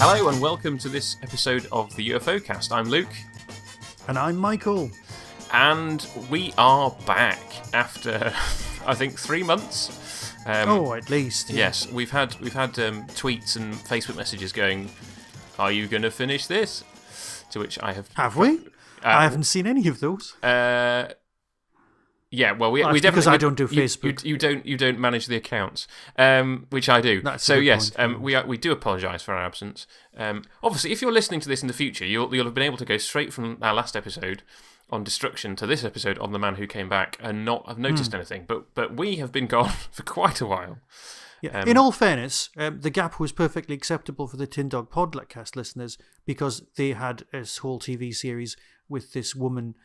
Hello and welcome to this episode of the UFOcast. I'm Luke. And I'm Michael. And we are back after, I think, 3 months. At least. Yeah. Yes, we've had tweets and Facebook messages going, "Are you going to finish this?" To which I have. Have we? I haven't seen any of those. Yeah, well, we definitely, because I don't do Facebook. You don't manage the accounts, which I do. That's so yes, point, we do apologise for our absence. Obviously, if you're listening to this in the future, you'll have been able to go straight from our last episode on destruction to this episode on the man who came back and not have noticed anything. But we have been gone for quite a while. Yeah. In all fairness, the gap was perfectly acceptable for the Tin Dog Podcast listeners because they had a whole TV series with this woman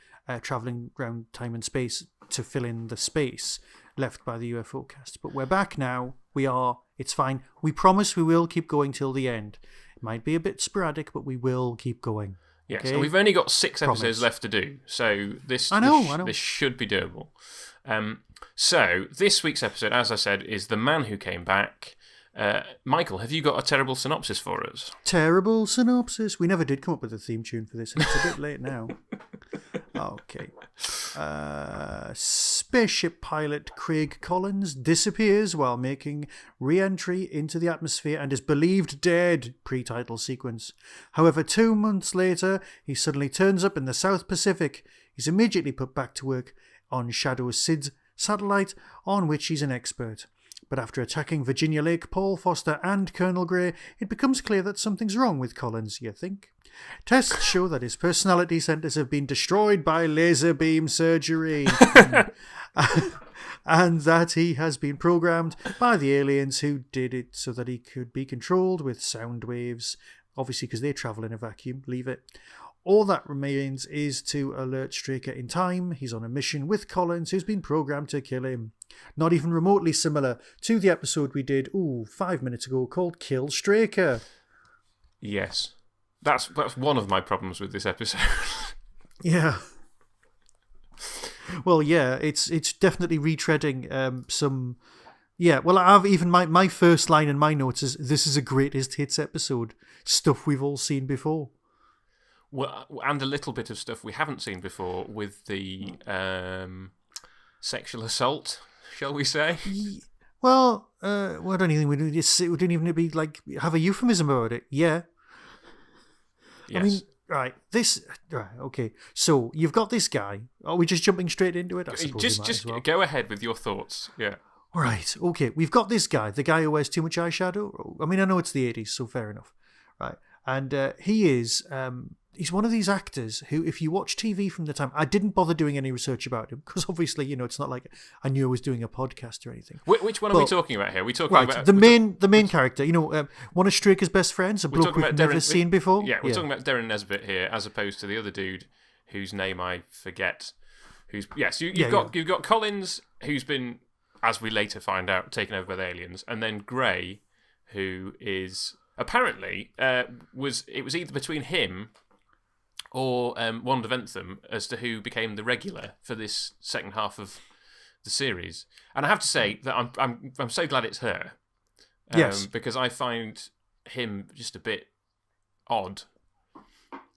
travelling around time and space to fill in the space left by the UFOcast. But we're back now. It's fine. We promise we will keep going till the end. It might be a bit sporadic, but we will keep going. Yes, okay? And we've only got 6 episodes left to do, so this should be doable. So this week's episode, as I said, is The Man Who Came Back. Michael, have you got a terrible synopsis for us? Terrible synopsis. We never did come up with a theme tune for this, and it's a bit late now. Okay. Spaceship pilot Craig Collins disappears while making re-entry into the atmosphere and is believed dead, pre-title sequence. However, 2 months later, he suddenly turns up in the South Pacific. He's immediately put back to work on Shadow Sid's satellite, on which he's an expert. But after attacking Virginia Lake, Paul Foster and Colonel Grey, it becomes clear that something's wrong with Collins, you think? Tests show that his personality centers have been destroyed by laser beam surgery. And that he has been programmed by the aliens who did it so that he could be controlled with sound waves. Obviously, because they travel in a vacuum. Leave it. All that remains is to alert Straker in time. He's on a mission with Collins, who's been programmed to kill him. Not even remotely similar to the episode we did 5 minutes ago called Kill Straker. Yes. That's one of my problems with this episode. Yeah. Well, yeah, it's definitely retreading some... Yeah, well, I've even my first line in my notes is, this is a greatest hits episode. Stuff we've all seen before. Well, and a little bit of stuff we haven't seen before with the sexual assault, shall we say? Well, I don't even we don't even be like have a euphemism about it. Yeah. Yes. I mean, right, okay. So you've got this guy. Are we just jumping straight into it? I suppose just go ahead with your thoughts. Yeah. All right. Okay. We've got this guy, the guy who wears too much eyeshadow. I mean, I know it's the 80s, so fair enough. Right. And he is... He's one of these actors who, if you watch TV from the time, I didn't bother doing any research about him because obviously, it's not like I knew I was doing a podcast or anything. Which one are we talking about here? We're talking about the main character. One of Straker's best friends, a bloke we've never seen before. Yeah, we're talking about Darren Nesbitt here, as opposed to the other dude whose name I forget. You've got Collins, who's been, as we later find out, taken over by the aliens, and then Grey, who is apparently it was either between him or Wanda Ventham as to who became the regular for this second half of the series. And I have to say that I'm so glad it's her. Yes. Because I find him just a bit odd.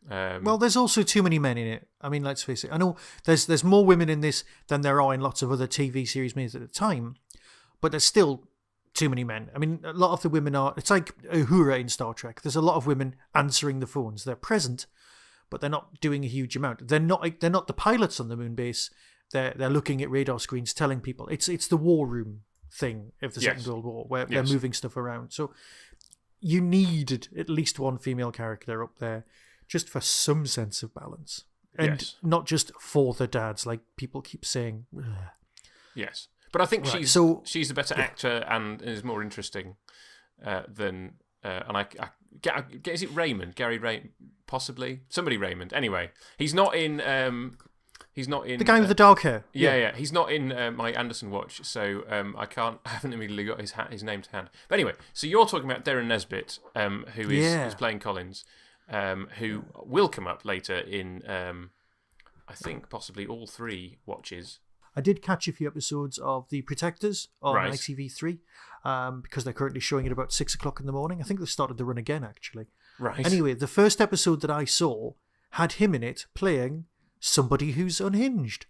Well, there's also too many men in it. I mean, let's face it. I know there's more women in this than there are in lots of other TV series made at the time, but there's still too many men. I mean, a lot of the women are... It's like Uhura in Star Trek. There's a lot of women answering the phones. They're present, but they're not doing a huge amount. They're not the pilots on the moon base. They're looking at radar screens, telling people. It's the war room thing of the Second World War, where they're moving stuff around. So you needed at least one female character up there just for some sense of balance. And not just for the dads, like people keep saying. Ugh. Yes. But I think she's the better actor and is more interesting than... and is it Raymond? Gary Raymond? Possibly. Somebody Raymond. Anyway, he's not in... the guy with the dark hair. Yeah. He's not in my Anderson watch, so I haven't immediately got his name to hand. But anyway, so you're talking about Darren Nesbitt, who is playing Collins, who will come up later in, I think, possibly all 3 watches. I did catch a few episodes of The Protectors on ITV3 because they're currently showing it about 6 o'clock in the morning. I think they've started the run again, actually. Right. Anyway, the first episode that I saw had him in it playing somebody who's unhinged.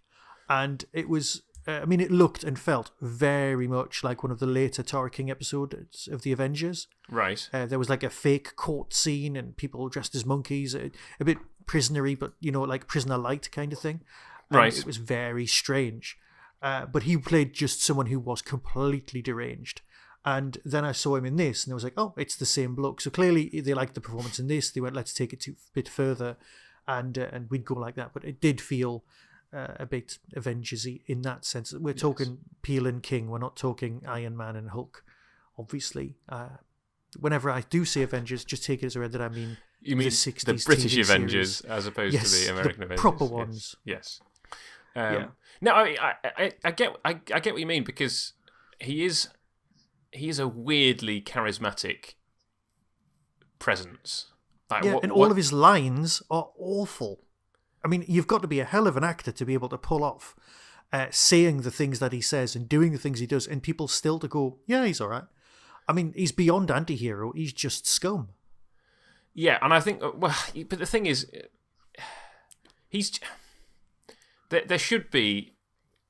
And it was, it looked and felt very much like one of the later Tara King episodes of The Avengers. Right. There was like a fake court scene and people dressed as monkeys, a bit prisoner-y, but, like prisoner light kind of thing. Right. It was very strange. But he played just someone who was completely deranged. And then I saw him in this, and I was like, oh, it's the same bloke. So clearly they liked the performance in this. They went, let's take it a bit further, and we'd go like that. But it did feel a bit Avengers-y in that sense. We're talking Peel and King. We're not talking Iron Man and Hulk, obviously. Whenever I do say Avengers, just take it as a read that I mean you mean the 60s the British TV Avengers series. as opposed to the American Avengers. Proper ones. Yes. Yeah. I get what you mean, because he is a weirdly charismatic presence. Like, and all of his lines are awful. I mean, you've got to be a hell of an actor to be able to pull off saying the things that he says and doing the things he does, and people still to go, yeah, he's all right. I mean, he's beyond anti-hero. He's just scum. Yeah, and I think, but the thing is, there should be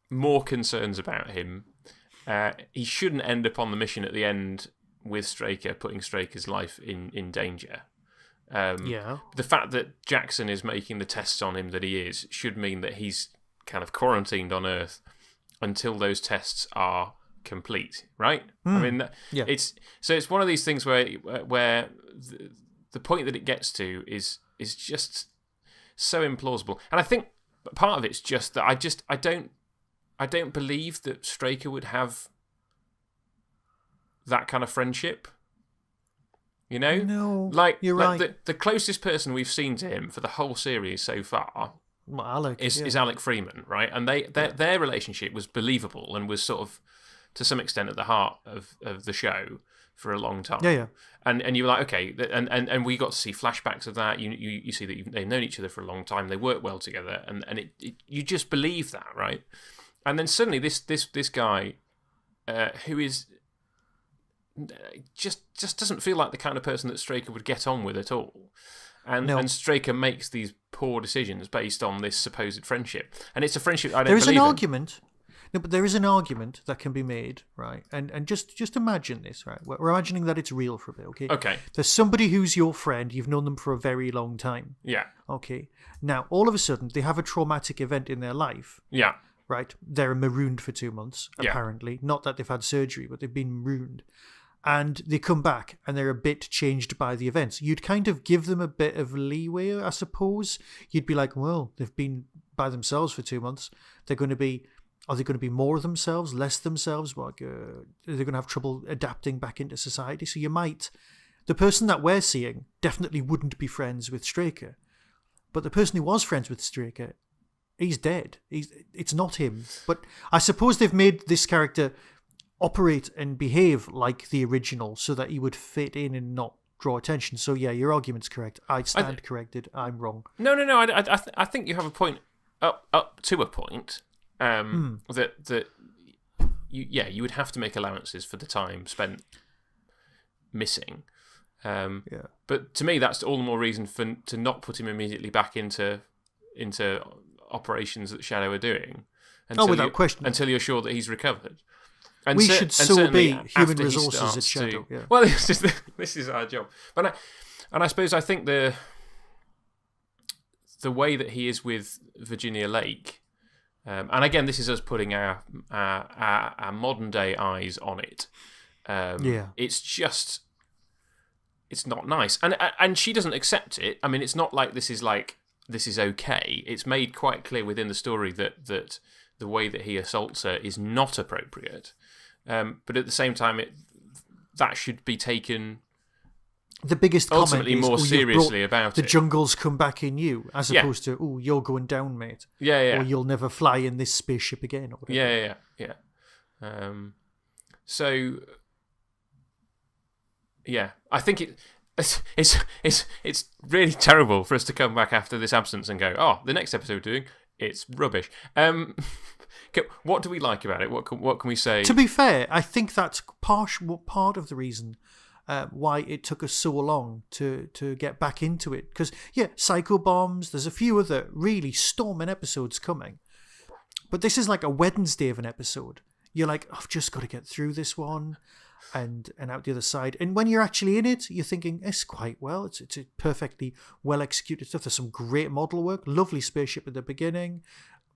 more concerns about him. He shouldn't end up on the mission at the end with Straker, putting Straker's life in danger. The fact that Jackson is making the tests on him that he is should mean that he's kind of quarantined on Earth until those tests are complete, right? I mean, it's one of these things where the point that it gets to is just so implausible, and I think part of it's just that I don't believe that Straker would have that kind of friendship. No, like you're right. The closest person we've seen to him for the whole series so far is Alec Freeman, right? And their relationship was believable and was sort of, to some extent, at the heart of the show for a long time. Yeah. And you were like, okay, and we got to see flashbacks of that. You see that they've known each other for a long time. They work well together, and you just believe that, right? And then suddenly this guy who is just doesn't feel like the kind of person that Straker would get on with at all. And Straker makes these poor decisions based on this supposed friendship. And it's a friendship I don't believe in. There is an argument. No, but there is an argument that can be made, right? And just imagine this, right? We're imagining that it's real for a bit, okay? Okay. There's somebody who's your friend. You've known them for a very long time. Yeah. Okay. Now, all of a sudden, they have a traumatic event in their life. Yeah. Right? They're marooned for 2 months, apparently. Yeah. Not that they've had surgery, but they've been marooned. And they come back and they're a bit changed by the events. You'd kind of give them a bit of leeway, I suppose. You'd be like, well, they've been by themselves for 2 months. Are they going to be more themselves, less themselves? Are they going to have trouble adapting back into society? So the person that we're seeing definitely wouldn't be friends with Straker. But the person who was friends with Straker, he's dead. It's not him. But I suppose they've made this character operate and behave like the original so that he would fit in and not draw attention. So yeah, your argument's correct. I stand corrected. I'm wrong. No. I think you have a point up to a point. That you would have to make allowances for the time spent missing. But to me, that's all the more reason to not put him immediately back into operations that Shadow are doing. Without question. Until you're sure that he's recovered. And we should still be human resources at Shadow. Well, this is our job. But I suppose I think the way that he is with Virginia Lake. And again, this is us putting our modern day eyes on it. It's not nice, and she doesn't accept it. I mean, it's not like this is okay. It's made quite clear within the story that the way that he assaults her is not appropriate. But at the same time, that should be taken. The biggest ultimately comment is, more seriously about the jungle's come back in you, as opposed to, oh, you're going down, mate. Yeah. Or you'll never fly in this spaceship again. Or whatever. Yeah. So, yeah, I think it's really terrible for us to come back after this absence and go, oh, the next episode we're doing, it's rubbish. What do we like about it? What can we say? To be fair, I think that's part of the reason why it took us so long to get back into it. Because, yeah, Psycho Bombs, there's a few other really storming episodes coming. But this is like a Wednesday of an episode. You're like, I've just got to get through this one and out the other side. And when you're actually in it, you're thinking, it's quite well. It's a perfectly well executed stuff. There's some great model work, lovely spaceship at the beginning.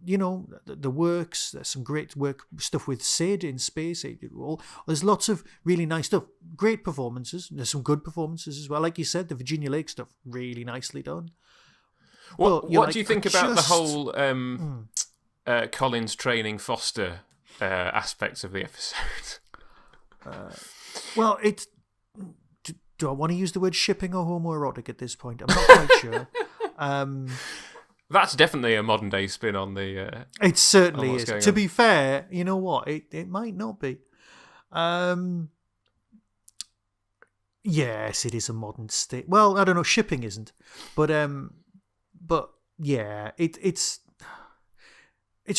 You know, the works. There's some great stuff with Sid in space. There's lots of really nice stuff. Great performances. There's some good performances as well. Like you said, the Virginia Lake stuff, really nicely done. What do you think about the whole Collins training Foster aspects of the episode? Well, do I want to use the word shipping or homoerotic at this point? I'm not quite sure. That's definitely a modern day spin on the. It certainly is. To be fair, you know what? It might not be. Yes, it is a modern state. Well, I don't know. Shipping isn't, but yeah, it's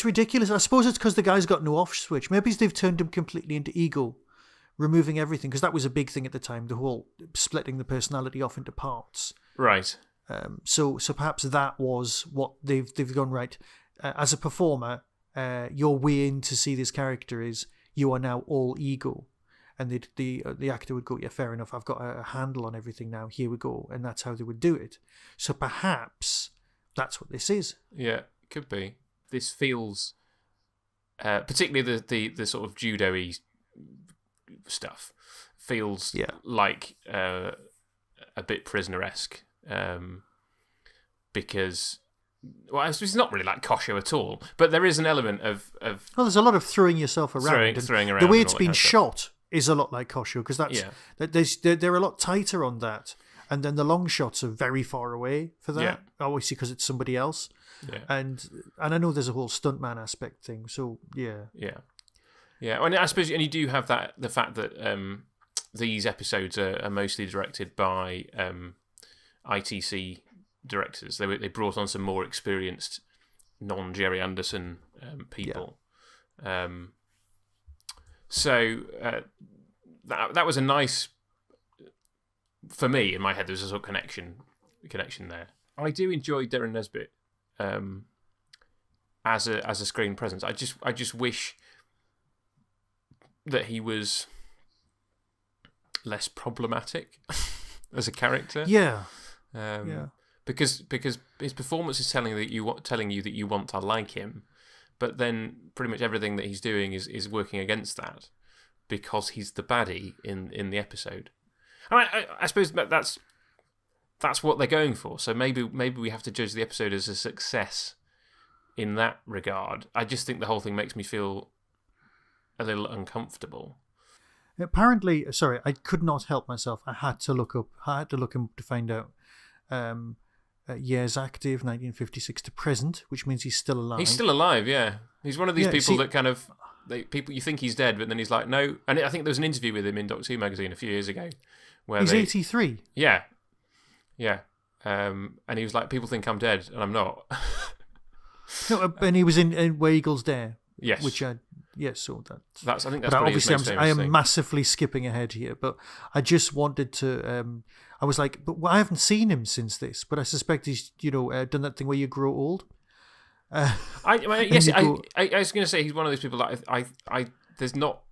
ridiculous. I suppose it's because the guy's got no off switch. Maybe they've turned him completely into ego, removing everything, because that was a big thing at the time. The whole splitting the personality off into parts. Right. So perhaps that was what they've gone right. As a performer, your way in to see this character is you are now all ego, and the actor would go, yeah, fair enough. I've got a handle on everything now. Here we go, and that's how they would do it. So perhaps that's what this is. Yeah, could be. This feels, particularly the sort of judo-y stuff, feels like a bit prisoner-esque. Because, well, it's not really like Kosho at all, but there is an element of well, there's a lot of throwing yourself around. Throwing around. The way it's been shot is a lot like Kosho, because they're a lot tighter on that, and then the long shots are very far away for that. Obviously, because it's somebody else. Yeah. And I know there's a whole stuntman aspect thing. So yeah. And I suppose, and you do have the fact that these episodes are mostly directed by ITC directors. They brought on some more experienced non-Jerry Anderson people. So that was a nice, for me, in my head, there was a sort of connection there. I do enjoy Darren Nesbitt as a screen presence. I just wish that he was less problematic as a character. Because his performance is telling you that you want to like him, but then pretty much everything that he's doing is working against that, because he's the baddie in the episode. And I suppose that's what they're going for. So maybe we have to judge the episode as a success in that regard. I just think the whole thing makes me feel a little uncomfortable. Apparently, sorry, I could not help myself. I had to look him to find out. Years active, 1956 to present, which means he's still alive. He's still alive, yeah. He's one of these people that kind of people you think he's dead, but then he's like, no. And I think there was an interview with him in Doctor Who magazine a few years ago, where he's 83. Yeah. And he was like, people think I'm dead, and I'm not. No, and he was in Where Eagles Dare. Yes. Which I so that's I think that's obviously I am massively skipping ahead here, but I just wanted to. I was like, but I haven't seen him since this, but I suspect he's done that thing where you grow old. I was going to say he's one of those people that I there's not,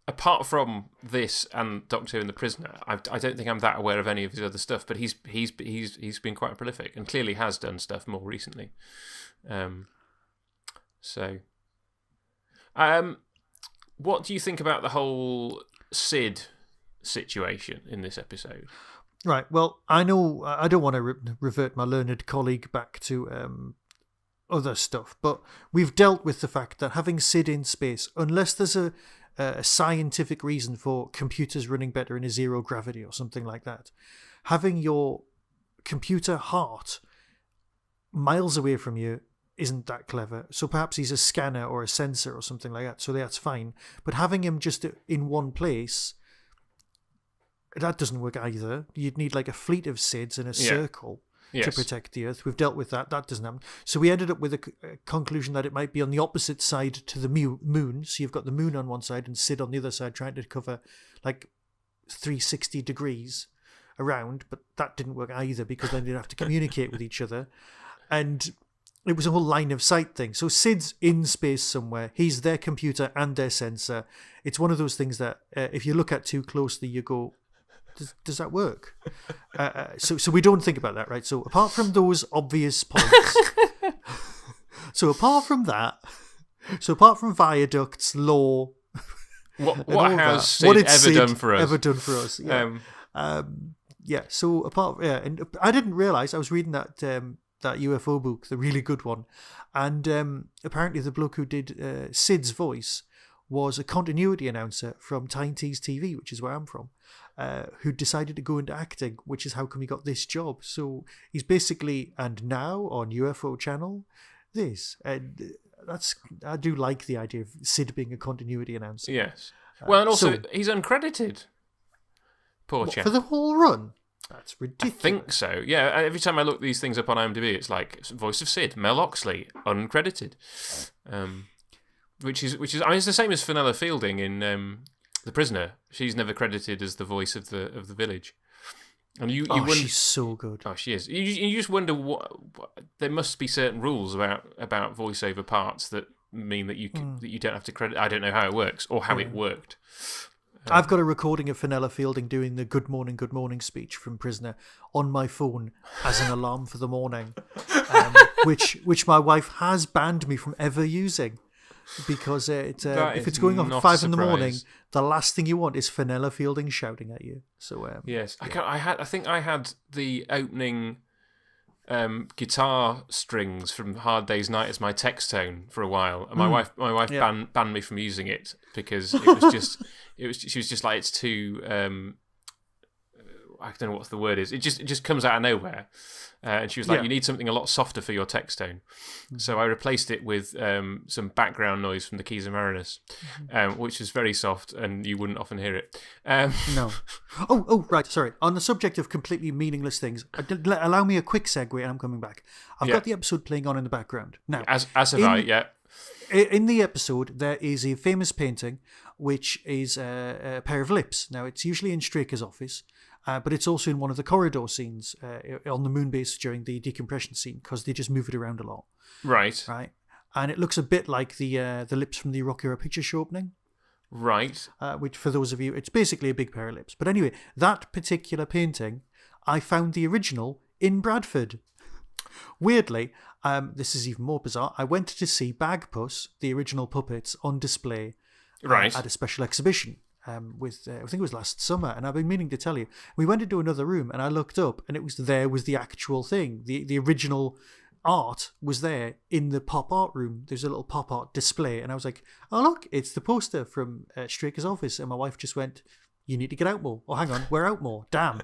apart from this and Doctor Who and The Prisoner, I don't think I'm that aware of any of his other stuff. But he's been quite prolific and clearly has done stuff more recently. What do you think about the whole Sid situation in this episode? Right. Well, I know I don't want to revert my learned colleague back to other stuff, but we've dealt with the fact that having Sid in space, unless there's a scientific reason for computers running better in a zero gravity or something like that, having your computer heart miles away from you isn't that clever. So perhaps he's a scanner or a sensor or something like that, so that's fine. But having him just in one place, that doesn't work either. You'd need like a fleet of SIDs in a circle to protect the Earth. We've dealt with that. That doesn't happen. So we ended up with a conclusion that it might be on the opposite side to the moon. So you've got the moon on one side and Sid on the other side trying to cover like 360 degrees around, but that didn't work either because then they'd have to communicate with each other. And it was a whole line of sight thing. So Sid's in space somewhere. He's their computer and their sensor. It's one of those things that if you look at too closely, you go, does that work? So we don't think about that, right? So apart from those obvious points, apart from viaducts, law, what has Sid ever done for us? Ever done for us? Yeah. So and I didn't realize I was reading that UFO book, the really good one, and apparently the bloke who did Sid's voice was a continuity announcer from Tyne Tees TV, which is where I'm from, who decided to go into acting, which is how come he got this job. So he's basically, and now on UFO channel, and I do like the idea of Sid being a continuity announcer. Yes. Well, and also he's uncredited. Poor chap. For the whole run? That's ridiculous. I think so. Yeah, every time I look these things up on IMDb, it's like voice of Sid, Mel Oxley, uncredited. Which is I mean, it's the same as Fenella Fielding in The Prisoner. She's never credited as the voice of the village. And you wonder, she's so good. Oh, she is. You just wonder what there must be certain rules about voiceover parts that mean that you don't have to credit. I don't know how it works or how it worked. I've got a recording of Fenella Fielding doing the good morning speech from Prisoner on my phone as an alarm for the morning, which my wife has banned me from ever using. Because if it's going off at 5 in the morning, the last thing you want is Fenella Fielding shouting at you. So yes, yeah. I think I had the opening guitar strings from Hard Day's Night as my text tone for a while, and my wife banned me from using it because it was just she was just like, it's too I don't know what the word is. It just comes out of nowhere. And she was like, you need something a lot softer for your text tone. So I replaced it with some background noise from the Keys of Marinus, which is very soft and you wouldn't often hear it. No. Oh, right. Sorry. On the subject of completely meaningless things, allow me a quick segue and I'm coming back. I've got the episode playing on in the background. Now, as have I, yeah. In the episode, there is a famous painting, which is a pair of lips. Now, it's usually in Straker's office. But it's also in one of the corridor scenes on the moon base during the decompression scene because they just move it around a lot. Right. And it looks a bit like the lips from the Rocky Horror Picture Show opening. Right. Which, for those of you, it's basically a big pair of lips. But anyway, that particular painting, I found the original in Bradford. Weirdly, this is even more bizarre. I went to see Bagpuss, the original puppets, on display at a special exhibition. I think it was last summer, and I've been meaning to tell you. We went into another room, and I looked up, and was the actual thing. The original art was there in the pop art room. There's a little pop art display, and I was like, "Oh look, it's the poster from Straker's office." And my wife just went, "You need to get out more." Oh, hang on, we're out more. Damn.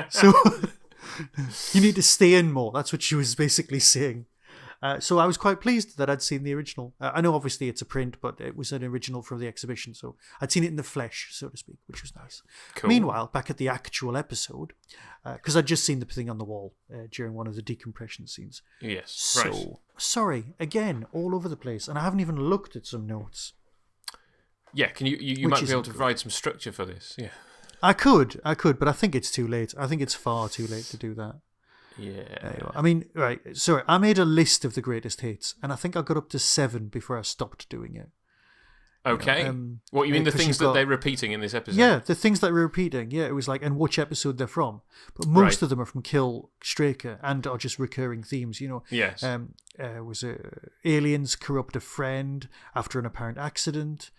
So you need to stay in more. That's what she was basically saying. So I was quite pleased that I'd seen the original. I know obviously it's a print, but it was an original from the exhibition. So I'd seen it in the flesh, so to speak, which was nice. Cool. Meanwhile, back at the actual episode, because I'd just seen the thing on the wall during one of the decompression scenes. Yes, so, sorry, again, all over the place. And I haven't even looked at some notes. Yeah, can you might be able to provide some structure for this. Yeah, I could, but I think it's too late. I think it's far too late to do that. Yeah. I mean, right, sorry, I made a list of the greatest hits, and I think I got up to 7 before I stopped doing it. Okay. What, you mean the things that they're repeating in this episode? Yeah, the things that we're repeating. Yeah, it was like, and which episode they're from. But most of them are from Kill Straker and are just recurring themes, you know. Yes. Was aliens corrupt a friend after an apparent accident.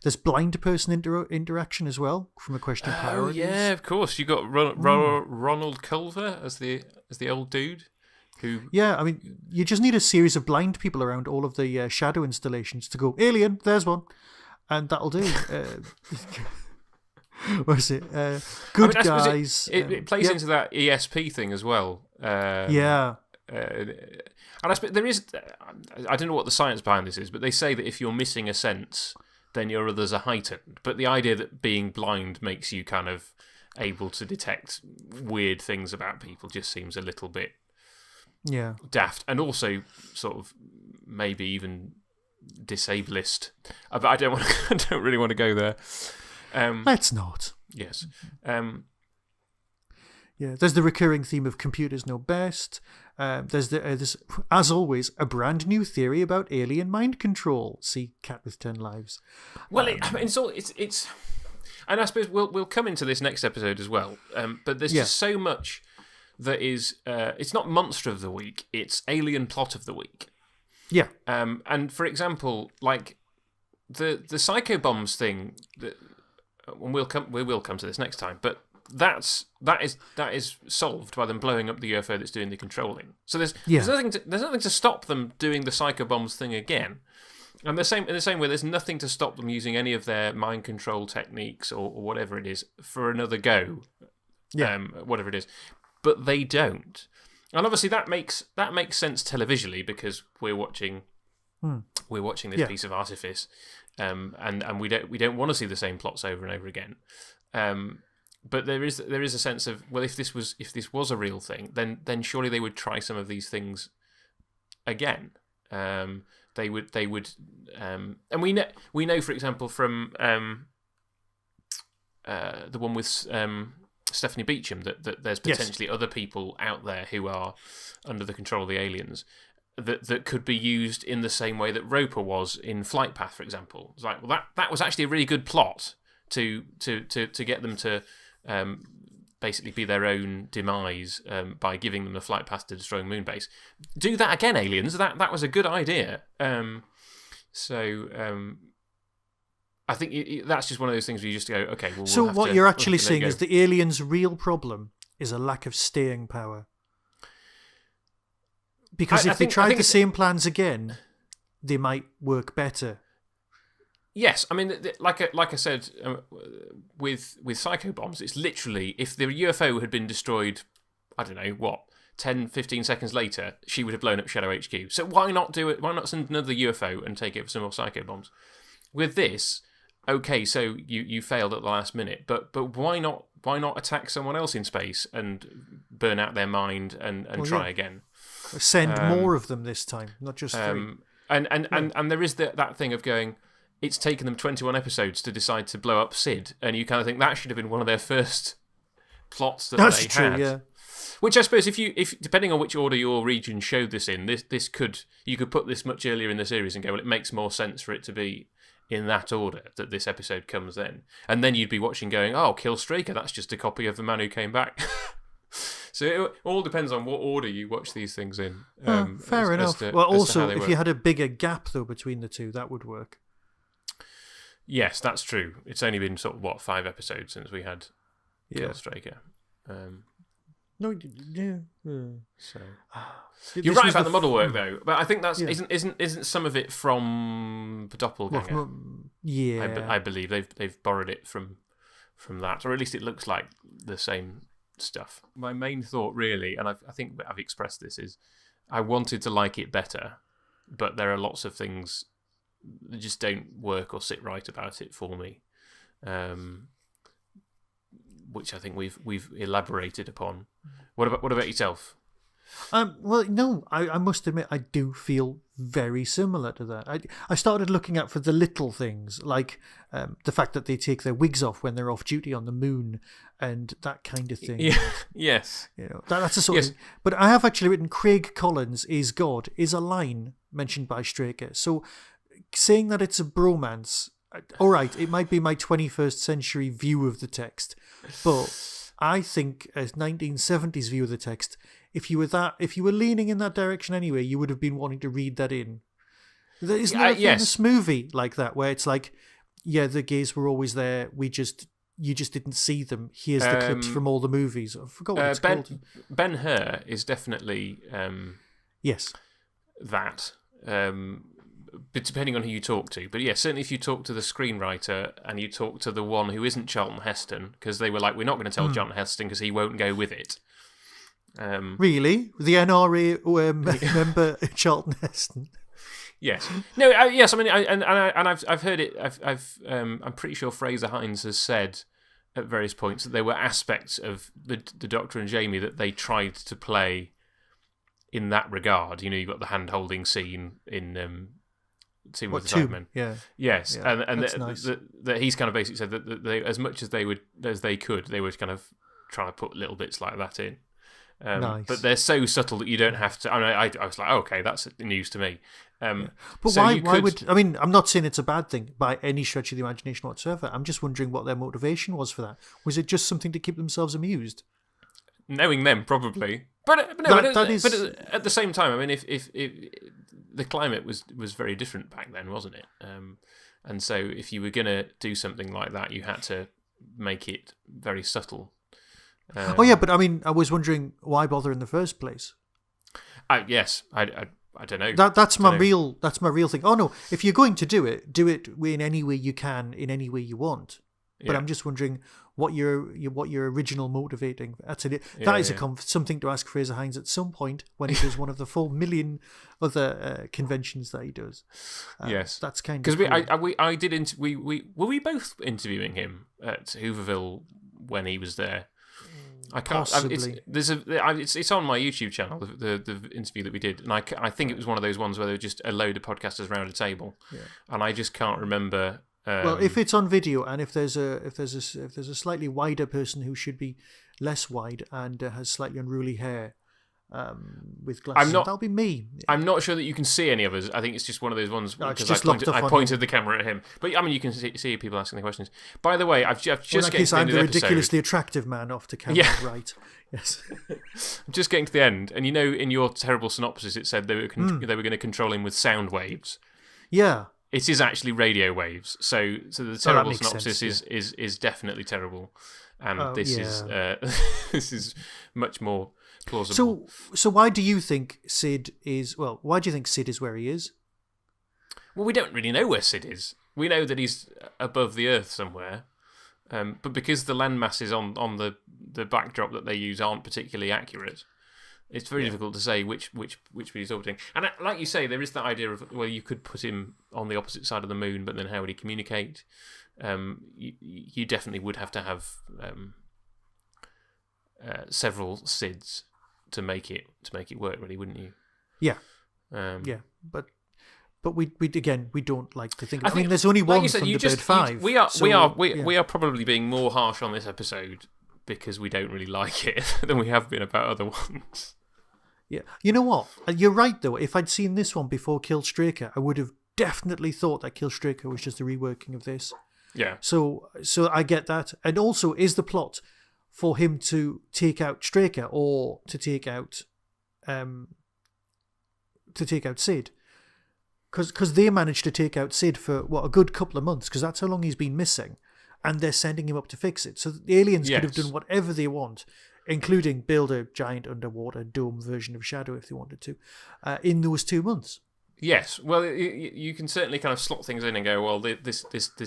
There's blind person interaction as well from A Question of Priorities. Oh yeah, of course. You got Ronald Culver as the old dude. Who? Yeah, I mean, you just need a series of blind people around all of the shadow installations to go, alien, there's one, and that'll do. What is it? Good guys. It plays into that ESP thing as well. Yeah. And I suppose there is. I don't know what the science behind this is, but they say that if you're missing a sense, then your others are heightened. But the idea that being blind makes you kind of able to detect weird things about people just seems a little bit daft, and also sort of maybe even disablist. But I don't want. I don't really want to go there. Let's not. Yes. Yeah, there's the recurring theme of computers know best. There's as always, a brand new theory about alien mind control. See Cat with 10 Lives. Well, it's and I suppose we'll come into this next episode as well. But there's just so much that is. It's not monster of the week. It's alien plot of the week. Yeah. And for example, like the psycho bombs thing. We will come to this next time, but. That is solved by them blowing up the UFO that's doing the controlling. So there's nothing to stop them doing the psycho bombs thing again. And in the same way, there's nothing to stop them using any of their mind control techniques or whatever it is for another go. Whatever it is, but they don't. And obviously that makes sense televisually because we're watching this piece of artifice, and we don't want to see the same plots over and over again. But there is a sense of, well, if this was a real thing, then surely they would try some of these things again. They would, and we know, for example, from the one with Stephanie Beacham that there's potentially other people out there who are under the control of the aliens that could be used in the same way that Roper was in Flight Path, for example. It's like, well, that was actually a really good plot to get them to. Basically be their own demise by giving them the flight path to destroying Moonbase. Do that again, aliens. That was a good idea. I think that's just one of those things where you just go, okay. Well, so what you're actually saying is the aliens' real problem is a lack of staying power. Because if they tried the same plans again, they might work better. Yes, I mean, like I said, with psycho bombs, it's literally, if the UFO had been destroyed, I don't know, 10, 15 seconds later, she would have blown up Shadow HQ. So why not do it? Why not send another UFO and take it for some more psycho bombs? With this, okay, so you failed at the last minute, but why not attack someone else in space and burn out their mind and try again? Send more of them this time, not just 3. And there is that thing of going, it's taken them 21 episodes to decide to blow up Sid, and you kind of think that should have been one of their first plots that That's they true, had. Yeah. Which I suppose, if depending on which order your region showed this in, you could put this much earlier in the series and go, well, it makes more sense for it to be in that order that this episode comes in, and then you'd be watching going, oh, kill Straker, that's just a copy of The Man Who Came Back. So it all depends on what order you watch these things in. Fair enough. Also, if you had a bigger gap though between the two, that would work. Yes, that's true. It's only been 5 episodes since we had Kill Straker. No, yeah. So you're right about the model work, though. But I think that's isn't some of it from the Doppelganger? I believe they've borrowed it from that, or at least it looks like the same stuff. My main thought, really, and I think I've expressed this, is I wanted to like it better, but there are lots of things that just don't work or sit right about it for me, which I think we've elaborated upon. What about yourself? Well, no, I must admit I do feel very similar to that. I started looking out for the little things, like the fact that they take their wigs off when they're off duty on the moon and that kind of thing. Yeah. Yes. That's a sort of thing. But I have actually written Craig Collins is God is a line mentioned by Straker. So saying that it's a bromance, all right, it might be my 21st century view of the text, but I think a 1970s view of the text, if you were leaning in that direction anyway, you would have been wanting to read that in. Isn't there a famous movie like that where it's like, yeah, the gays were always there, you just didn't see them. Here's the clips from all the movies. I forgot what it's called. Ben-Hur is definitely yes, that. But depending on who you talk to. But yeah, certainly if you talk to the screenwriter and you talk to the one who isn't Charlton Heston, because they were like, we're not going to tell Charlton Heston because he won't go with it. Really? The NRA member Charlton Heston? Yes. No. Yes. I mean, I've heard it. I'm pretty sure Fraser Hines has said at various points that there were aspects of the Doctor and Jamie that they tried to play in that regard. You've got the hand-holding scene in scene with the Cybermen. Yeah. Yes, Yeah, and that's nice. that he's kind of basically said that they, as much as they could, they were kind of trying to put little bits like that in. Nice. But they're so subtle that you don't have to. I mean, I was like, okay, that's news to me. But so why would? I mean, I'm not saying it's a bad thing by any stretch of the imagination whatsoever. I'm just wondering what their motivation was for that. Was it just something to keep themselves amused? Knowing them, probably. But at the same time, I mean, if the climate was very different back then, wasn't it? And so if you were going to do something like that, you had to make it very subtle. But I mean, I was wondering why bother in the first place. Yes, I don't know. That's my real thing. Oh no, if you're going to do it in any way you can, in any way you want. But I'm just wondering what your original motivating. That's it. That is something to ask Fraser Hines at some point when he does one of the full million other conventions that he does. Yes, that's kind because of we were we both interviewing him at Hooverville when he was there. I can't. Possibly. It's on my YouTube channel. The interview that we did, and I think it was one of those ones where there were just a load of podcasters around a table, and I just can't remember. Well, if it's on video, and if there's a slightly wider person who should be less wide and has slightly unruly hair, with glasses, that'll be me. I'm not sure that you can see any of us. I think it's just one of those ones because I pointed the camera at him. But I mean, you can see people asking the questions. By the way, I've just getting to the end I'm of the the ridiculously attractive man off the camera, right? Yes. I'm just getting to the end, and in your terrible synopsis, it said they were going to control him with sound waves. Yeah. It is actually radio waves, so the terrible synopsis is definitely terrible, and this is much more plausible. So why do you think Sid is? Well, why do you think Sid is where he is? Well, we don't really know where Sid is. We know that he's above the earth somewhere, but because the land masses on the backdrop that they use aren't particularly accurate, it's very difficult to say which he's orbiting. And like you say, there is that idea of, well, you could put him on the opposite side of the moon, but then how would he communicate? You definitely would have to have several SIDs to make it work, really, wouldn't you? Yeah. But we don't like to think. I mean, there's only one like from Bird 5. We are probably being more harsh on this episode because we don't really like it than we have been about other ones. Yeah, you know what? You're right though. If I'd seen this one before Kill Straker, I would have definitely thought that Kill Straker was just a reworking of this. Yeah. So I get that. And also, is the plot for him to take out Straker or to take out Sid? Because they managed to take out Sid for a good couple of months, because that's how long he's been missing, and they're sending him up to fix it. So the aliens could have done whatever they want, including build a giant underwater dome version of Shadow if they wanted to, in those 2 months. Yes, well, you can certainly kind of slot things in and go, well, this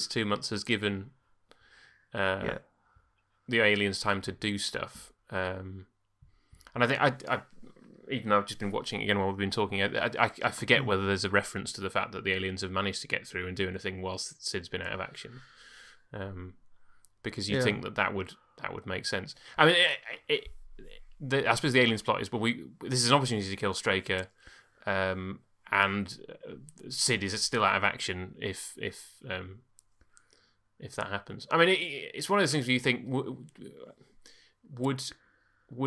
2 months has given the aliens time to do stuff. And I think I even though I've just been watching it again while we've been talking, I forget whether there's a reference to the fact that the aliens have managed to get through and do anything whilst Sid's been out of action. Because you think that would make sense. I mean, I suppose the aliens plot is, well, this is an opportunity to kill Straker, and Sid is still out of action if that happens. I mean, it's one of those things where you think, would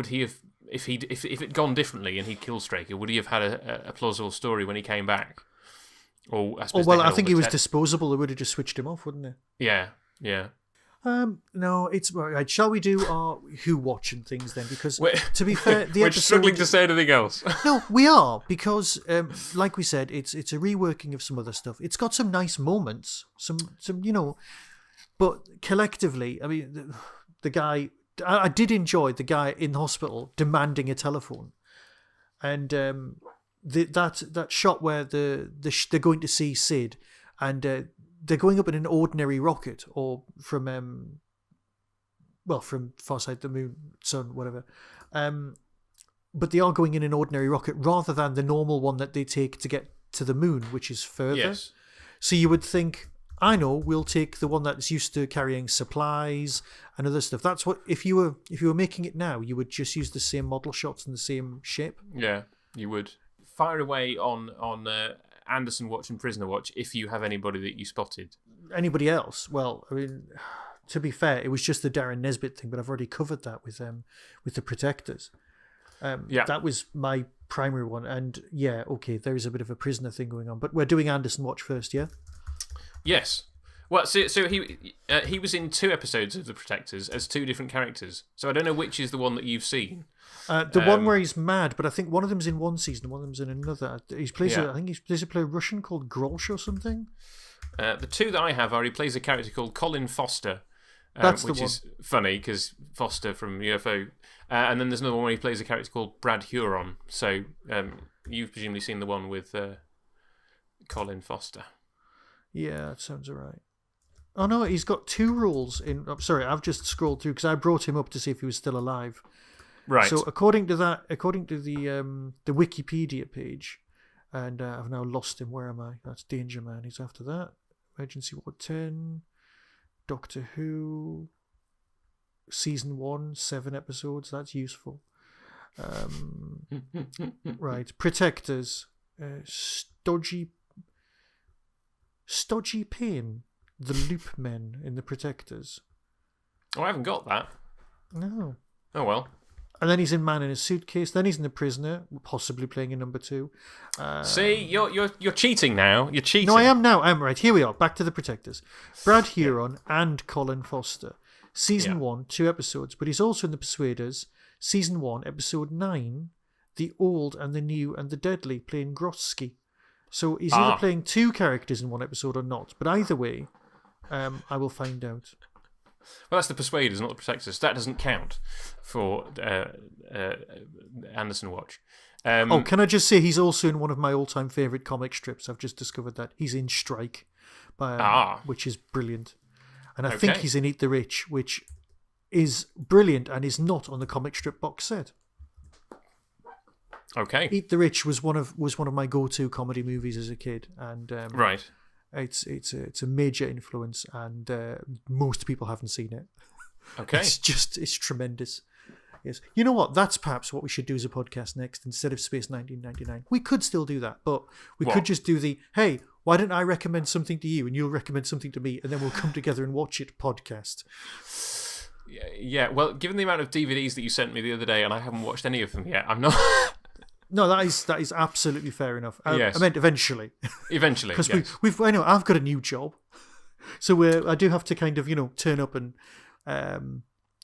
he have, if it had gone differently and he killed Straker, would he have had a plausible story when he came back? Or I suppose I think he was disposable. They would have just switched him off, wouldn't they? Yeah. No, it's right. Shall we do our Who Watch and things then? Because to be fair, we're struggling to say anything else. No, we are, because like we said, it's a reworking of some other stuff. It's got some nice moments, some but collectively, I mean, the guy. I did enjoy the guy in the hospital demanding a telephone, and that shot where they're going to see Sid, and they're going up in an ordinary rocket, or from Far Side the Moon, Sun, whatever. But they are going in an ordinary rocket rather than the normal one that they take to get to the moon, which is further. Yes. So you would think, I know, we'll take the one that's used to carrying supplies and other stuff. That's what, if you were making it now, you would just use the same model shots and the same shape. Yeah, you would. Fire away on Anderson Watch and Prisoner Watch if you have anybody that you spotted. Anybody else? Well, I mean, to be fair, it was just the Darren Nesbitt thing, but I've already covered that with the Protectors. That was my primary one, and okay, there is a bit of a prisoner thing going on, but we're doing Anderson Watch first, yeah? Yes. Well, so he was in 2 episodes of The Protectors as 2 different characters. So I don't know which is the one that you've seen. The one where he's mad, but I think one of them's in one season, one of them's in another. I think he plays a Russian called Grolsch or something. The 2 that I have are he plays a character called Colin Foster, which is funny because Foster from UFO. And then there's another one where he plays a character called Brad Huron. So you've presumably seen the one with Colin Foster. Yeah, that sounds alright. Oh no, he's got 2 roles in. I'm sorry, I've just scrolled through because I brought him up to see if he was still alive. Right. So according to the Wikipedia page, and I've now lost him. Where am I? That's Danger Man. He's after that. Emergency Ward 10, Doctor Who, Season 1, 7 episodes. That's useful. Right. Protectors. Stodgy Pain. The Loop Men in The Protectors. Oh, I haven't got that. No. Oh, well. And then he's in Man in a Suitcase. Then he's in The Prisoner, possibly playing in number 2. See, you're cheating now. You're cheating. No, I am now. I'm right. Here we are. Back to The Protectors. Brad Huron and Colin Foster. Season 1, 2 episodes. But he's also in The Persuaders. Season 1, episode 9. The Old and the New and the Deadly, playing Grotsky. So he's either playing 2 characters in one episode or not. But either way, I will find out. Well, that's The Persuaders, not The Protectors. That doesn't count for Anderson Watch. Can I just say he's also in one of my all-time favourite comic strips. I've just discovered that. He's in Strike, which is brilliant. And I think he's in Eat the Rich, which is brilliant and is not on the comic strip box set. Okay. Eat the Rich was one of my go-to comedy movies as a kid, and right. It's a major influence, and most people haven't seen it. Okay. It's tremendous. Yes. You know what? That's perhaps what we should do as a podcast next instead of Space 1999. We could still do that, but we could just do hey, why don't I recommend something to you and you'll recommend something to me, and then we'll come together and watch it podcast. Yeah. Well, given the amount of DVDs that you sent me the other day, and I haven't watched any of them yet, I'm not. No, that is absolutely fair enough. Yes. I meant eventually. Eventually, because yes. I know I've got a new job, so I do have to kind of turn up and act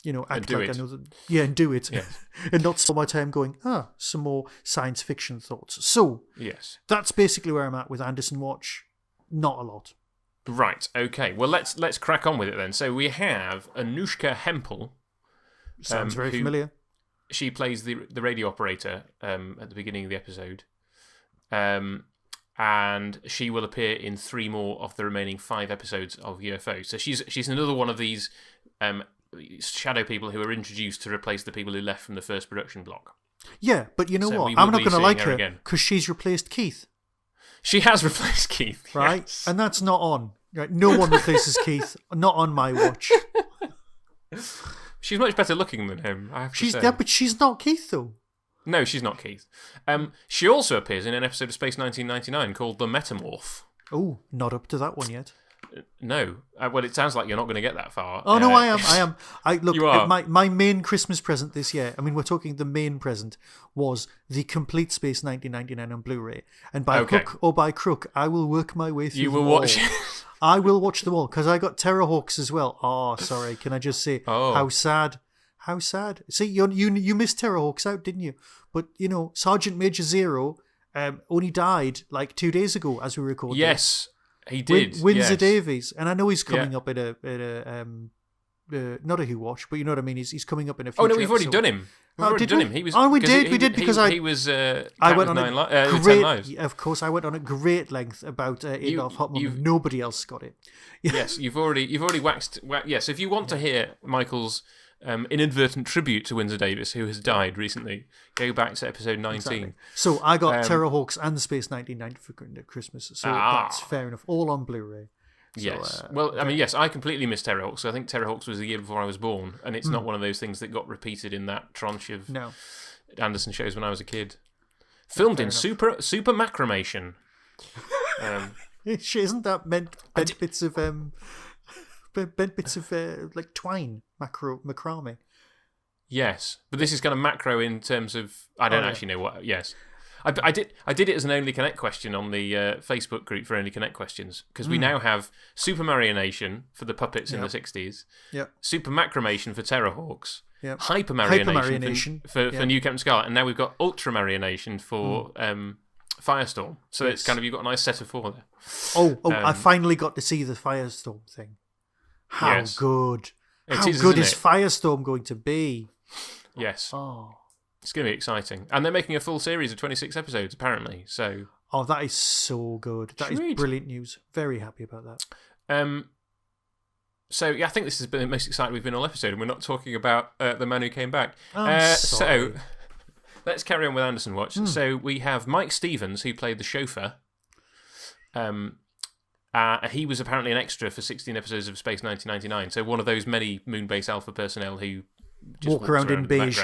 and like I know that. Yeah, and do it, yes. And not spend my time going some more science fiction thoughts. So yes, that's basically where I'm at with Anderson Watch. Not a lot. Right. Okay. Well, let's crack on with it then. So we have Anushka Hempel. Sounds very familiar. She plays the radio operator at the beginning of the episode. And she will appear in 3 more of the remaining 5 episodes of UFO. So she's another one of these shadow people who are introduced to replace the people who left from the first production block. Yeah, but you know what? I'm not going to like her because she's replaced Keith. She has replaced Keith. Right? Yes. And that's not on. Right? No one replaces Keith. Not on my watch. She's much better looking than him, I have to say. Yeah, but she's not Keith, though. No, she's not Keith. She also appears in an episode of Space 1999 called The Metamorph. Oh, not up to that one yet. No. Well, it sounds like you're not going to get that far. Oh, no, I am. Look, you are. My main Christmas present this year, I mean, we're talking the main present, was the complete Space 1999 on Blu-ray. And by hook or by crook, I will work my way through them all. I will watch them all, because I got Terrorhawks as well. Oh, sorry. Can I just say, how sad. How sad. See, you missed Terrorhawks out, didn't you? But, Sergeant Major Zero only died like 2 days ago as we recorded. Yes, he did. Windsor Davies. And I know he's coming up in a not a Who Watch, but you know what I mean? He's coming up in a future Oh, no, we've already done him. We've already done him. He was, we did because he was I went on 10 Lives. Of course, I went on at great length about Adolf Hotman. Nobody else got it. Yes, you've already waxed. Yes, if you want to hear Michael's inadvertent tribute to Windsor Davis, who has died recently, go back to episode 19. Exactly. So I got Terrorhawks and Space 1990 for Christmas. So that's fair enough. All on Blu-ray. So, yes. Well, I mean, yes, I completely missed Terrorhawks. I think Terrorhawks was the year before I was born, and it's not one of those things that got repeated in that tranche of Anderson shows when I was a kid. Filmed in super macramation. Isn't that bent bits of like twine, macrame? Yes, but this is kind of macro in terms of I don't actually know what. Yes, I did it as an Only Connect question on the Facebook group for Only Connect questions because we now have Super Marionation for the puppets in the 60s. Yep. Super Macronation for Terrorhawks. Yep. Hyper Marionation for New Captain Scarlet, and now we've got Ultra Marionation for Firestorm. So it's kind of you've got a nice set of 4 there. I finally got to see the Firestorm thing. How good! How good is Firestorm going to be? Yes. Oh. It's going to be exciting. And they're making a full series of 26 episodes, apparently. So. Oh, that is so good. That is brilliant news. Very happy about that. So, yeah, I think this has been the most exciting we've been all episode, and we're not talking about the man who came back. Sorry. So, let's carry on with Anderson Watch. So, we have Mike Stevens, who played the chauffeur. He was apparently an extra for 16 episodes of Space 1999. So, one of those many Moonbase Alpha personnel who just walk around in beige,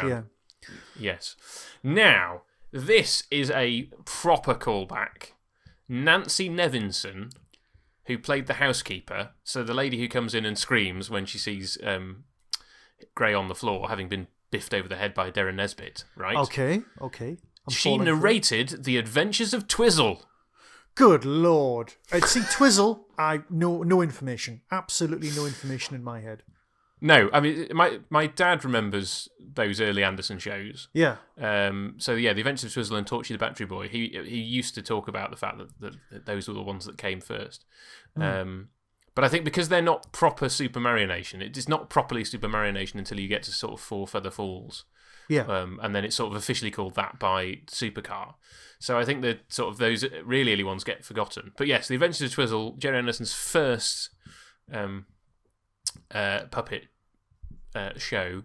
Yes. Now, this is a proper callback. Nancy Nevinson, who played the housekeeper, so the lady who comes in and screams when she sees Gray on the floor, having been biffed over the head by Darren Nesbitt, right? Okay. She narrated The Adventures of Twizzle. Good Lord. See, Twizzle, no information. Absolutely no information in my head. No, I mean, my dad remembers those early Anderson shows. Yeah. So, yeah, The Adventures of Twizzle and Torchy the Battery Boy, he used to talk about the fact that those were the ones that came first. But I think because they're not proper Super Marionation, it is not properly Super Marionation until you get to sort of 4 Feather Falls. Yeah. And then it's sort of officially called that by Supercar. So I think that sort of those really early ones get forgotten. But yes, The Adventures of Twizzle, Jerry Anderson's first puppet show,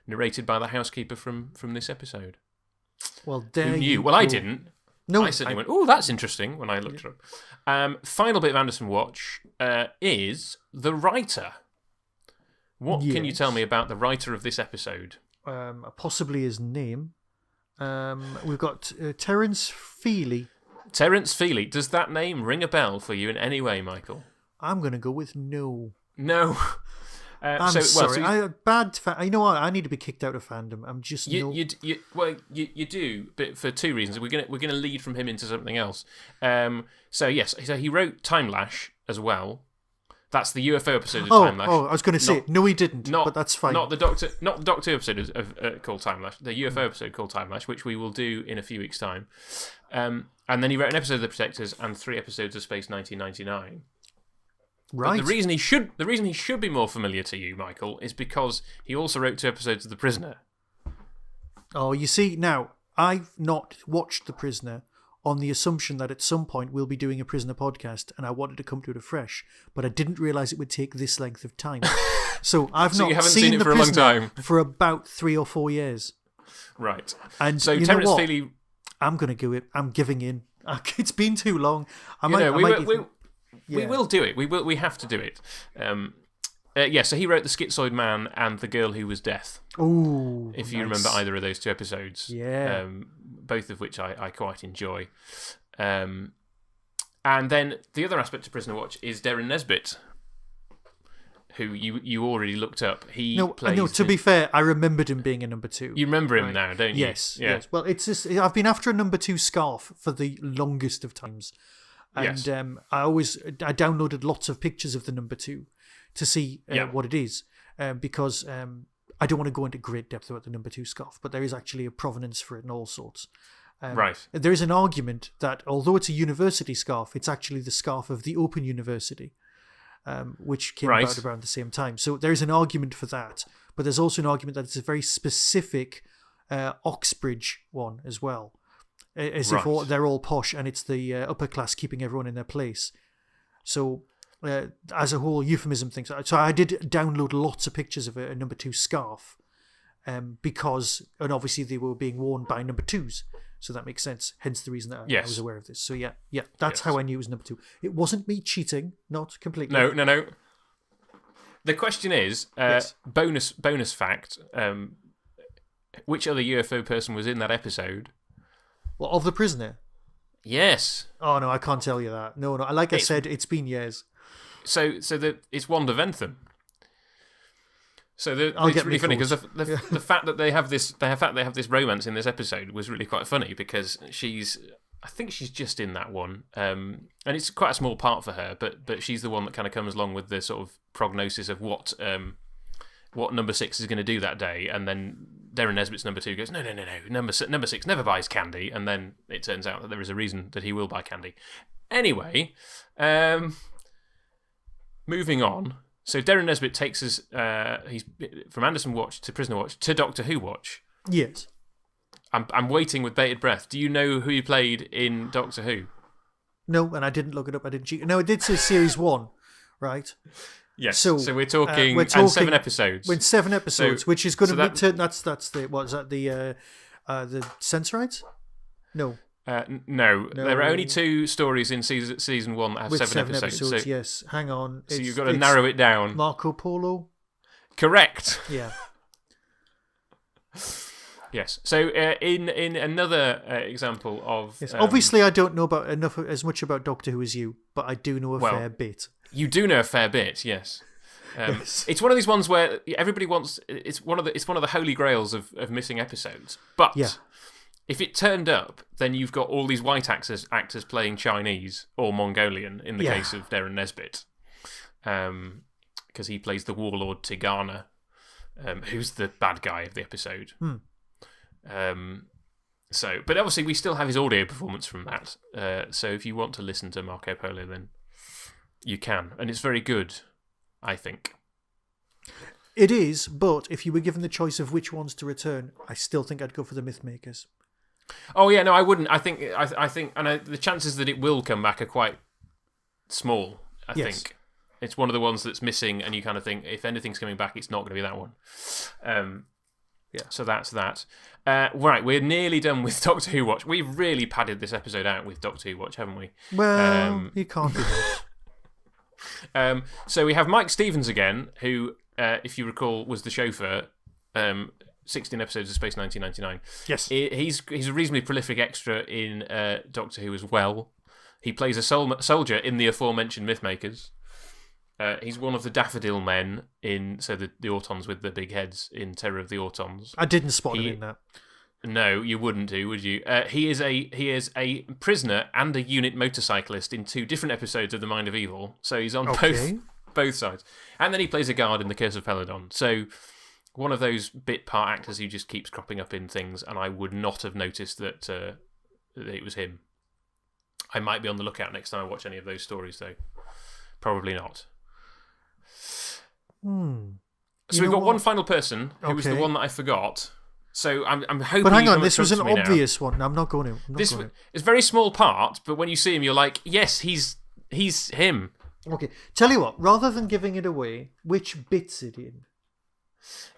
narrated by the housekeeper from this episode. Well, there Who knew? you Well, go. I didn't. No, I certainly went, oh, that's interesting when I looked it up. Final bit of Anderson Watch is the writer. What can you tell me about the writer of this episode? Possibly his name. We've got Terence Feely. Terence Feely. Does that name ring a bell for you in any way, Michael? I'm going to go with no. No. I'm sorry. You know what? I need to be kicked out of fandom. I'm just you do, but for 2 reasons. We're gonna lead from him into something else. So he wrote Time Lash as well. That's the UFO episode of Time Lash. Oh, I was going to say no, he didn't. But that's fine. Not the Doctor episode of called Time Lash. The UFO episode called Time Lash, which we will do in a few weeks' time. And then he wrote an episode of The Protectors and 3 episodes of Space 1999. Right. But the reason he should be more familiar to you, Michael, is because he also wrote 2 episodes of The Prisoner. Oh, you see, now I've not watched The Prisoner on the assumption that at some point we'll be doing a Prisoner podcast, and I wanted to come to it afresh, but I didn't realise it would take this length of time. So I've you not haven't seen it for a long time for about 3 or 4 years. Right. And so Terence Feely, I'm going to do it. I'm giving in. It's been too long. We will do it. We have to do it. So he wrote The Schizoid Man and The Girl Who Was Death. Ooh, if you remember either of those 2 episodes. Yeah. Both of which I quite enjoy. And then the other aspect of Prisoner Watch is Darren Nesbitt, who you already looked up. To be fair, I remembered him being a number 2. You remember him now, don't you? Yes. Well, it's just I've been after a number 2 scarf for the longest of times. And I downloaded lots of pictures of the number 2 to see what it is, because I don't want to go into great depth about the number 2 scarf, but there is actually a provenance for it and all sorts. Right. There is an argument that although it's a university scarf, it's actually the scarf of the Open University, which came about around the same time. So there is an argument for that, but there's also an argument that it's a very specific Oxbridge one as well. As if they're all posh and it's the upper class keeping everyone in their place. So, as a whole euphemism thing. So I did download lots of pictures of a number 2 scarf, because, and obviously they were being worn by number 2s. So that makes sense. Hence the reason that I was aware of this. So that's how I knew it was number 2. It wasn't me cheating, not completely. No. The question is, bonus fact, which other UFO person was in that episode? Well, of The Prisoner? Yes. Oh no, I can't tell you that. No. Like I said, it's been years. So it's Wanda Ventham. So it's really funny because the fact that they have this romance in this episode was really quite funny because I think she's just in that one, and it's quite a small part for her, but she's the one that kind of comes along with the sort of prognosis of what number 6 is going to do that day, and then Darren Nesbitt's number 2 goes, no, number 6 never buys candy, and then it turns out that there is a reason that he will buy candy. Anyway, moving on. So Darren Nesbitt takes us he's from Anderson Watch to Prisoner Watch to Doctor Who Watch. Yes. I'm waiting with bated breath. Do you know who he played in Doctor Who? No, and I didn't look it up. No, it did say Series 1, right? Yes. So we're talking 7 episodes. With 7 episodes, which is going to be that's the what is that the Sensorites? No. No, there are only 2 stories in season 1 that have 7 episodes. So, yes, hang on. So you've got to narrow it down. Marco Polo? Correct. Yeah. Yes. So in another example of... Yes. Obviously, I don't know as much about Doctor Who as you, but I do know a fair bit. You do know a fair bit, yes. Yes. It's one of these ones where everybody wants... It's one of the holy grails of missing episodes. But... Yeah. If it turned up, then you've got all these white actors playing Chinese or Mongolian in the case of Darren Nesbitt. Because he plays the warlord Tigana, who's the bad guy of the episode. But obviously we still have his audio performance from that. So if you want to listen to Marco Polo, then you can. And it's very good, I think. It is, but if you were given the choice of which ones to return, I still think I'd go for the Mythmakers. Oh yeah, no, I wouldn't. I think, and the chances that it will come back are quite small. I think it's one of the ones that's missing, and you kind of think if anything's coming back, it's not going to be that one. So that's that. Right, we're nearly done with Doctor Who Watch. We've really padded this episode out with Doctor Who Watch, haven't we? Well, you can't do that. So we have Mike Stevens again, who, if you recall, was the chauffeur. 16 episodes of Space 1999. Yes. He's a reasonably prolific extra in Doctor Who as well. He plays a soldier in the aforementioned Mythmakers. He's one of the Daffodil Men in the Autons with the big heads in Terror of the Autons. I didn't spot him in that. No, you wouldn't do, would you? He is a prisoner and a unit motorcyclist in 2 different episodes of The Mind of Evil. So he's on both sides. And then he plays a guard in The Curse of Peladon. So one of those bit part actors who just keeps cropping up in things, and I would not have noticed that it was him. I might be on the lookout next time I watch any of those stories, though. Probably not. So we've got one final person who was the one that I forgot. So I'm hoping. But hang on, this was an obvious one. No, I'm not going to. It's a very small part, but when you see him, you're like, yes, he's him. Okay, tell you what. Rather than giving it away, which bit's it in?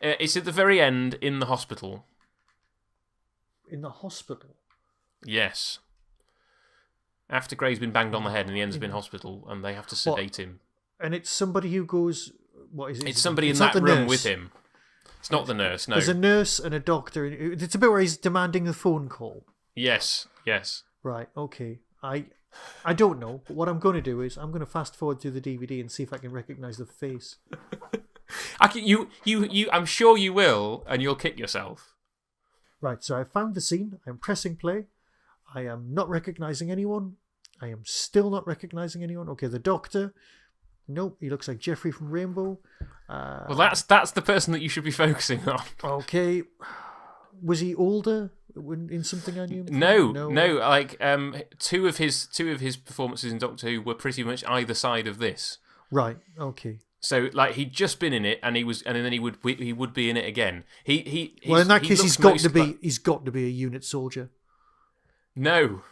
It's at the very end in the hospital. In the hospital? Yes. After Gray's been banged on the head and he ends up in hospital, and they have to sedate him. And it's somebody who goes. What is it? It's somebody in that room with him. It's not the nurse, no. There's a nurse and a doctor. It's a bit where he's demanding the phone call. Yes. Right, okay. I don't know, but what I'm going to do is I'm going to fast forward through the DVD and see if I can recognise the face. I'm sure you will, and you'll kick yourself. Right, so I found the scene. I'm pressing play. I am not recognising anyone. I am still not recognising anyone. Okay, the doctor. Nope, he looks like Jeffrey from Rainbow. Well, that's the person that you should be focusing on. Okay. Was he older in something I knew? No. Like 2 of his performances in Doctor Who were pretty much either side of this. Right. Okay. So like he'd just been in it, and then he would be in it again. Well, in that case, he's got to be a unit soldier. No.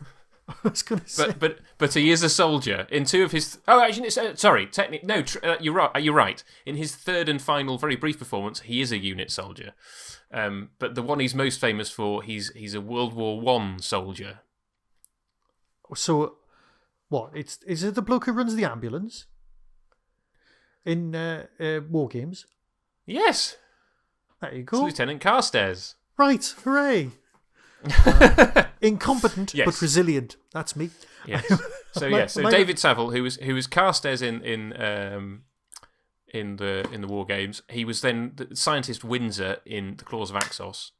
I was going to say, but he is a soldier in 2 of his. Oh, actually, sorry. Technically, no. You're right. You're right. In his 3rd and final, very brief performance, he is a unit soldier. But the one he's most famous for, he's a World War I soldier. So, what? Is it the bloke who runs the ambulance in War Games? Yes. There you go. It's Lieutenant Carstairs. Right. Hooray. Incompetent but resilient. That's me. Yes. So David Saville, who was cast as in the War Games, he was then the scientist Windsor in The Claws of Axos,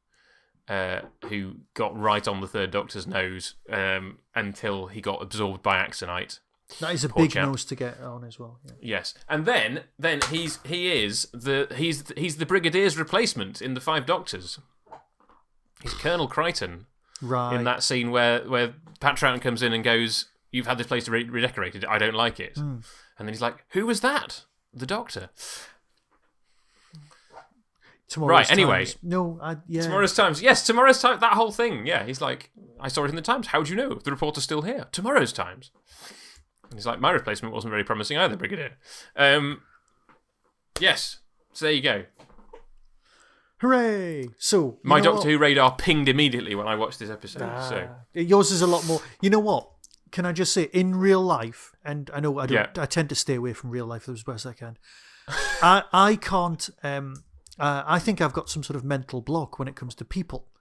who got right on the Third Doctor's nose until he got absorbed by Axonite. That is a big nose to get on as well. Yeah. Yes, and then he's the Brigadier's replacement in the Five Doctors. He's Colonel Crichton. Right. In that scene where Pat Troughton comes in and goes, "You've had this place redecorated. I don't like it." And then he's like, "Who was that? The Doctor." Tomorrow's anyway. Times. No, Tomorrow's Times. Yes, Tomorrow's Times. That whole thing. Yeah, he's like, "I saw it in the Times. How do you know? The reporter's still here. Tomorrow's Times." And he's like, "My replacement wasn't very promising either, Brigadier." Yes. So there you go. Hooray! So my Doctor Who radar pinged immediately when I watched this episode. So yours is a lot more. You know what? Can I just say, in real life, and I know I don't. I tend to stay away from real life as best I can. I can't. I think I've got some sort of mental block when it comes to people,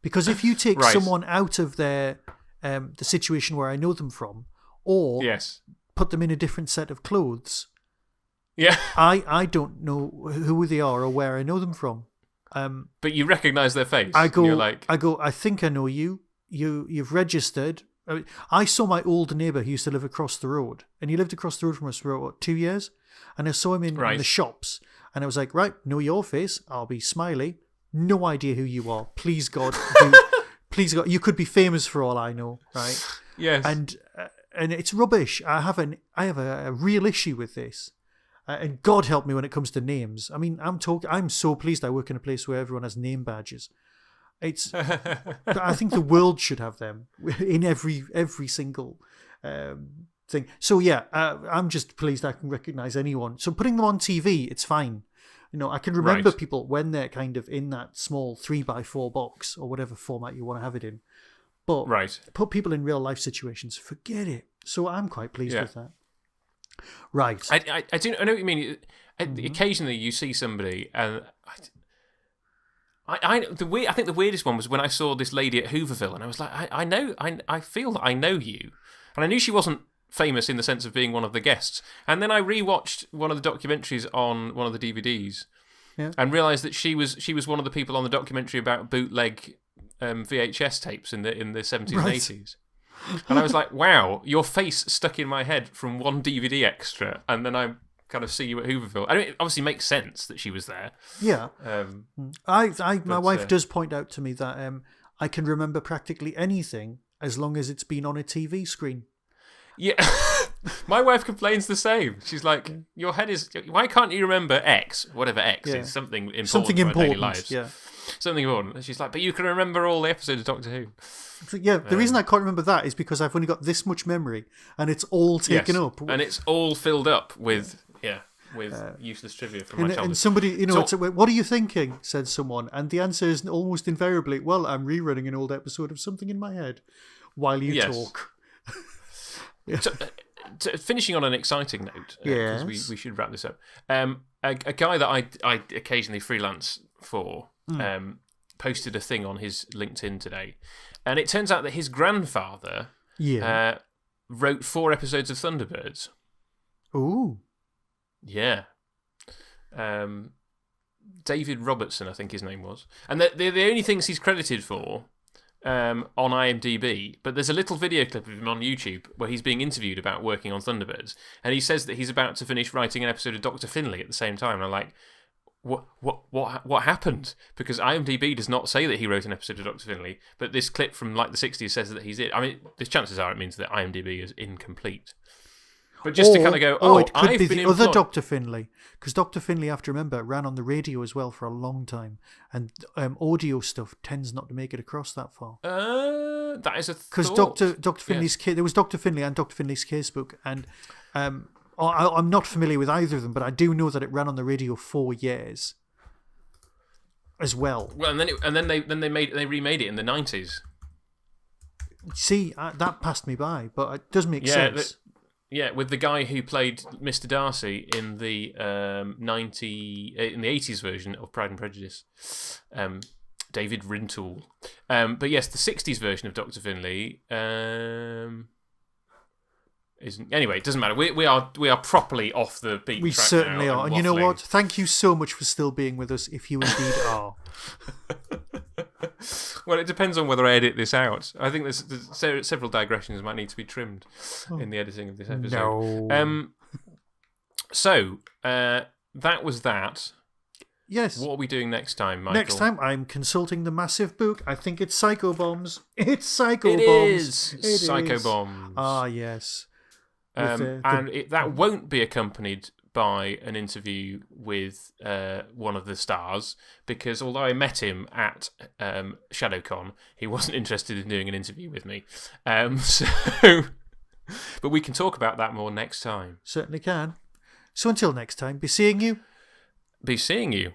because if you take someone out of their the situation where I know them from, or put them in a different set of clothes, I don't know who they are or where I know them from. But you recognise their face. I think I know you. You've registered. I saw my old neighbour who used to live across the road, and he lived across the road from us for 2 years, and I saw him in the shops, and I was like, right, know your face. I'll be Smiley. No idea who you are. Please God, please God, you could be famous for all I know, right? Yes. And it's rubbish. I have a real issue with this. And God help me when it comes to names. I mean, I'm so pleased I work in a place where everyone has name badges. I think the world should have them in every single thing. So yeah, I'm just pleased I can recognise anyone. So putting them on TV, it's fine. You know, I can remember people when they're kind of in that small 3x4 box or whatever format you want to have it in. But put people in real life situations, forget it. So I'm quite pleased with that. Right. I know what you mean. Occasionally you see somebody, and I think the weirdest one was when I saw this lady at Hooverville, and I was like, I feel that I know you, and I knew she wasn't famous in the sense of being one of the guests. And then I rewatched one of the documentaries on one of the DVDs, and realised that she was one of the people on the documentary about bootleg VHS tapes in the 70s and 80s. And I was like, wow, your face stuck in my head from one DVD extra, and then I kind of see you at Hooverville. I mean, it obviously makes sense that she was there. Yeah. My wife does point out to me that I can remember practically anything as long as it's been on a TV screen. Yeah. My wife complains the same. She's like, your head is... Why can't you remember X? Whatever X is, something important in our daily lives. Yeah. Something important. And she's like, but you can remember all the episodes of Doctor Who. Yeah, the reason I can't remember that is because I've only got this much memory, and it's all taken up. And it's all filled up with useless trivia from my childhood. And somebody, what are you thinking? Said someone, and the answer is almost invariably, well, I'm rerunning an old episode of something in my head while you talk. So, finishing on an exciting note, because we should wrap this up. A guy that I occasionally freelance for posted a thing on his LinkedIn today, and it turns out that his grandfather wrote 4 episodes of Thunderbirds. Ooh. Yeah. David Robertson, I think his name was. And the only things he's credited for on IMDb, but there's a little video clip of him on YouTube where he's being interviewed about working on Thunderbirds, and he says that he's about to finish writing an episode of Dr. Finlay at the same time. And I'm like, what happened? Because IMDb does not say that he wrote an episode of Dr. Finlay, but this clip from like the 60s says that he's it. I mean, the chances are it means that IMDb is incomplete. But just to kind of go, it could be the other Dr. Finlay, because Dr. Finlay, you have to remember, ran on the radio as well for a long time, and audio stuff tends not to make it across that far. That is a thought. Because Dr. Finlay's there was Dr. Finlay and Dr. Finlay's Casebook, and I'm not familiar with either of them, but I do know that it ran on the radio 4 years as well. Well, and then they remade it in the 90s. See, that passed me by, but it does make sense. With the guy who played Mr. Darcy in the 80s version of Pride and Prejudice, David Rintoul. But yes, the 60s version of Dr. Finlay isn't. Anyway, it doesn't matter. We are properly off the beaten track. We certainly now are. And you know what? Thank you so much for still being with us, if you indeed are. Well, it depends on whether I edit this out. I think there's several digressions might need to be trimmed in the editing of this episode. No. So, that was that. Yes. What are we doing next time, Michael? Next time, I'm consulting the massive book. I think it's Psycho Bombs. It's Psycho It Bombs. Is Psycho Bombs. Ah, yes. That won't be accompanied by an interview with one of the stars, because although I met him at ShadowCon, he wasn't interested in doing an interview with me. But we can talk about that more next time. Certainly can. So until next time, be seeing you. Be seeing you.